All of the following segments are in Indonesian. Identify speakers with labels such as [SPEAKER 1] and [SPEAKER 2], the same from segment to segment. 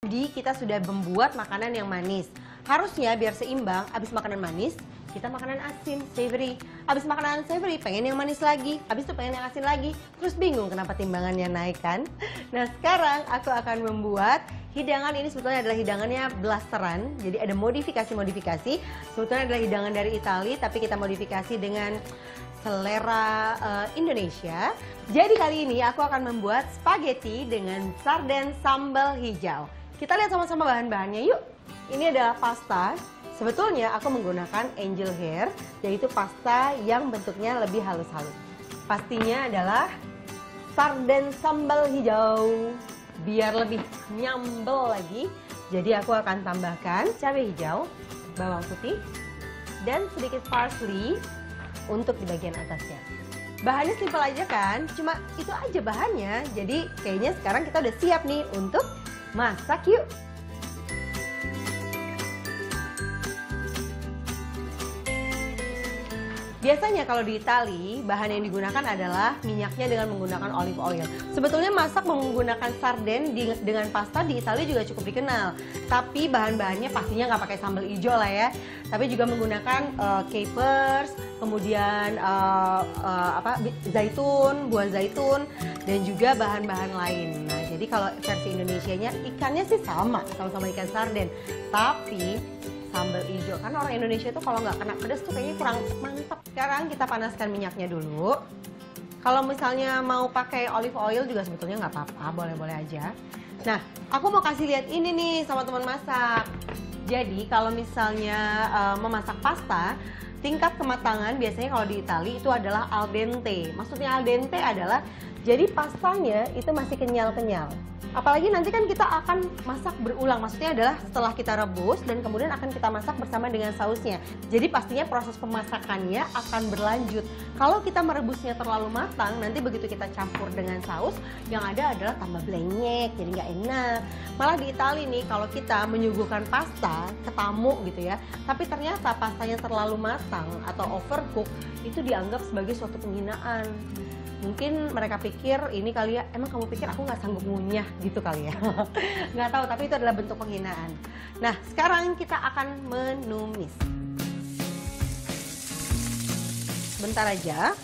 [SPEAKER 1] Jadi kita sudah membuat makanan yang manis. Harusnya biar seimbang, abis makanan manis, kita makanan asin, savory. Abis makanan savory, pengen yang manis lagi. Abis itu pengen yang asin lagi. Terus bingung kenapa timbangannya naik kan? Nah sekarang aku akan membuat hidangan ini sebetulnya adalah hidangannya blasteran. Jadi ada modifikasi-modifikasi. Sebetulnya adalah hidangan dari Italia, tapi kita modifikasi dengan selera Indonesia. Jadi kali ini aku akan membuat spaghetti dengan sarden sambal hijau. Kita lihat sama-sama bahan-bahannya yuk. Ini adalah pasta. Sebetulnya aku menggunakan angel hair, yaitu pasta yang bentuknya lebih halus-halus. Pastinya adalah sarden sambal hijau. Biar lebih nyambel lagi, jadi aku akan tambahkan cabai hijau, bawang putih, dan sedikit parsley untuk di bagian atasnya. Bahannya simpel aja kan, cuma itu aja bahannya. Jadi kayaknya sekarang kita udah siap nih untuk masak yuk. Biasanya kalau di Itali, bahan yang digunakan adalah minyaknya dengan menggunakan olive oil. Sebetulnya masak menggunakan sarden dengan pasta di Italia juga cukup dikenal. Tapi bahan-bahannya pastinya nggak pakai sambal hijau lah ya. Tapi juga menggunakan capers, kemudian zaitun, buah zaitun, dan juga bahan-bahan lain. Nah, jadi kalau versi Indonesianya ikannya sih sama ikan sarden. Tapi sambal hijau, kan orang Indonesia itu kalau nggak kena pedas tuh kayaknya kurang mantap. Sekarang kita panaskan minyaknya dulu. Kalau misalnya mau pakai olive oil juga sebetulnya nggak apa-apa, boleh-boleh aja. Nah, aku mau kasih lihat ini nih sama teman masak. Jadi kalau misalnya memasak pasta, tingkat kematangan biasanya kalau di Italia itu adalah al dente. Maksudnya al dente adalah jadi pastanya itu masih kenyal-kenyal. Apalagi nanti kan kita akan masak berulang, maksudnya adalah setelah kita rebus dan kemudian akan kita masak bersama dengan sausnya. Jadi pastinya proses pemasakannya akan berlanjut. Kalau kita merebusnya terlalu matang, nanti begitu kita campur dengan saus, yang ada adalah tambah blenyek, jadi nggak enak. Malah di Italia nih, kalau kita menyuguhkan pasta ke tamu gitu ya, tapi ternyata pastanya terlalu matang atau overcook, itu dianggap sebagai suatu penghinaan. Mungkin mereka pikir ini kali ya, emang kamu pikir aku nggak sanggup ngunyah gitu kali ya. Nggak tahu, tapi itu adalah bentuk penghinaan. Nah, sekarang kita akan menumis. Sebentar aja,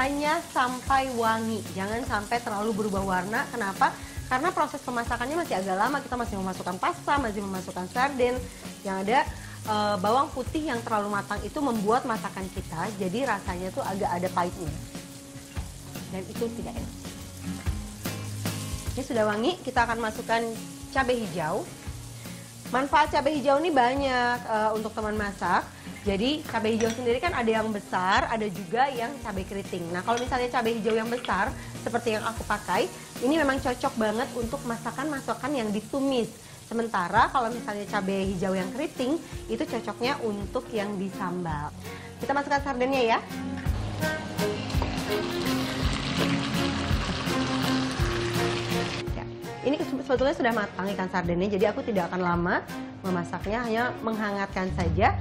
[SPEAKER 1] hanya sampai wangi, jangan sampai terlalu berubah warna. Kenapa? Karena proses pemasakannya masih agak lama, kita masih memasukkan pasta, masih memasukkan sarden. Yang ada bawang putih yang terlalu matang itu membuat masakan kita jadi rasanya tuh agak ada pahitnya. Dan itu tidak enak. Ini sudah wangi, kita akan masukkan cabai hijau. Manfaat cabai hijau ini banyak untuk teman masak. Jadi cabai hijau sendiri kan ada yang besar, ada juga yang cabai keriting. Nah kalau misalnya cabai hijau yang besar, seperti yang aku pakai, ini memang cocok banget untuk masakan-masakan yang ditumis. Sementara kalau misalnya cabai hijau yang keriting, itu cocoknya untuk yang disambal. Kita masukkan sardennya ya. Ini sebetulnya sudah matang ikan sardennya, jadi aku tidak akan lama memasaknya, hanya menghangatkan saja.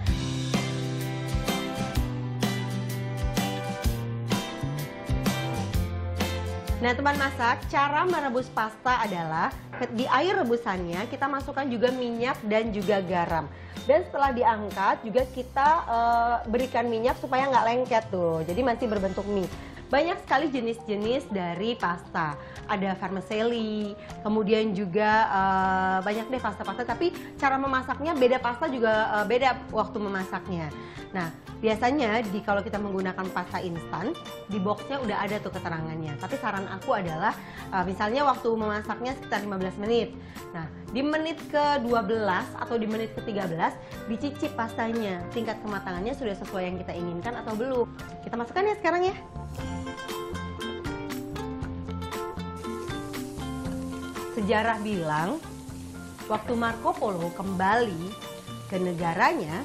[SPEAKER 1] Nah teman masak, cara merebus pasta adalah di air rebusannya kita masukkan juga minyak dan juga garam. Dan setelah diangkat juga kita berikan minyak supaya nggak lengket tuh, jadi masih berbentuk mie. Banyak sekali jenis-jenis dari pasta. Ada vermicelli, kemudian juga banyak deh pasta-pasta, tapi cara memasaknya beda, pasta juga beda waktu memasaknya. Nah, biasanya kalau kita menggunakan pasta instan, di boxnya udah ada tuh keterangannya. Tapi saran aku adalah, misalnya waktu memasaknya sekitar 15 menit. Nah, di menit ke-12 atau di menit ke-13, dicicip pastanya. Tingkat kematangannya sudah sesuai yang kita inginkan atau belum. Kita masukkan ya sekarang ya. Sejarah bilang, waktu Marco Polo kembali ke negaranya,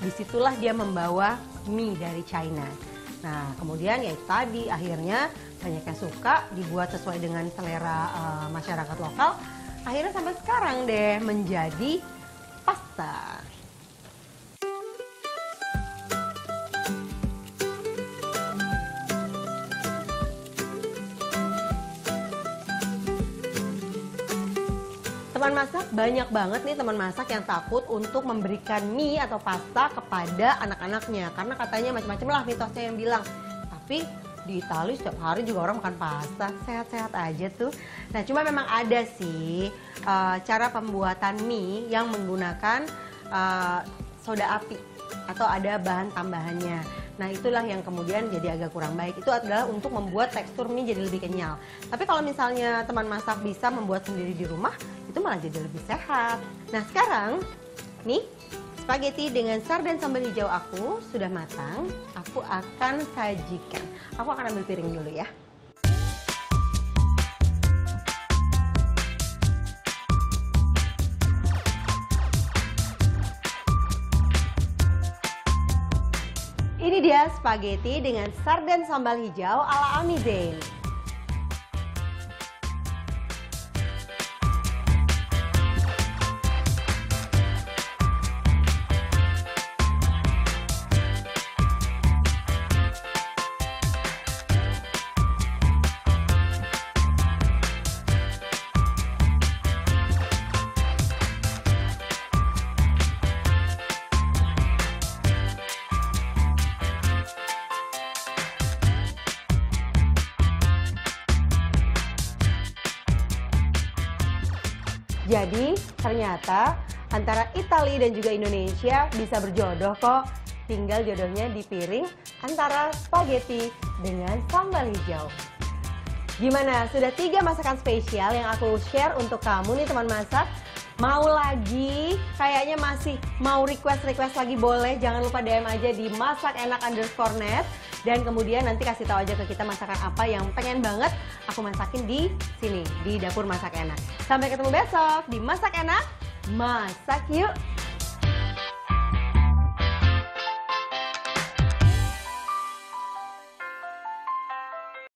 [SPEAKER 1] disitulah dia membawa mie dari China. Nah, kemudian ya tadi akhirnya banyak yang suka, dibuat sesuai dengan selera masyarakat lokal. Akhirnya sampai sekarang deh menjadi pasta. teman masak, banyak banget nih teman masak yang takut untuk memberikan mie atau pasta kepada anak-anaknya. Karena katanya macam-macam lah mitosnya yang bilang. Tapi di Italia setiap hari juga orang makan pasta, sehat-sehat aja tuh. Nah cuma memang ada sih cara pembuatan mie yang menggunakan soda api atau ada bahan tambahannya. Nah itulah yang kemudian jadi agak kurang baik. Itu adalah untuk membuat tekstur mie jadi lebih kenyal. Tapi kalau misalnya teman masak bisa membuat sendiri di rumah, itu malah jadi lebih sehat. Nah sekarang, nih spaghetti dengan sarden sambal hijau aku sudah matang. Aku akan sajikan. Aku akan ambil piring dulu ya. Ini dia spaghetti dengan sarden sambal hijau ala Ami Zain. Jadi ternyata antara Italia dan juga Indonesia bisa berjodoh kok. Tinggal jodohnya di piring antara spaghetti dengan sambal hijau. Gimana? Sudah 3 masakan spesial yang aku share untuk kamu nih teman masak. Mau lagi? Kayaknya masih mau request lagi boleh. Jangan lupa DM aja di masakenak_net. Dan kemudian nanti kasih tahu aja ke kita masakan apa yang pengen banget aku masakin di sini, di Dapur Masak Enak. Sampai ketemu besok di Masak Enak, masak yuk!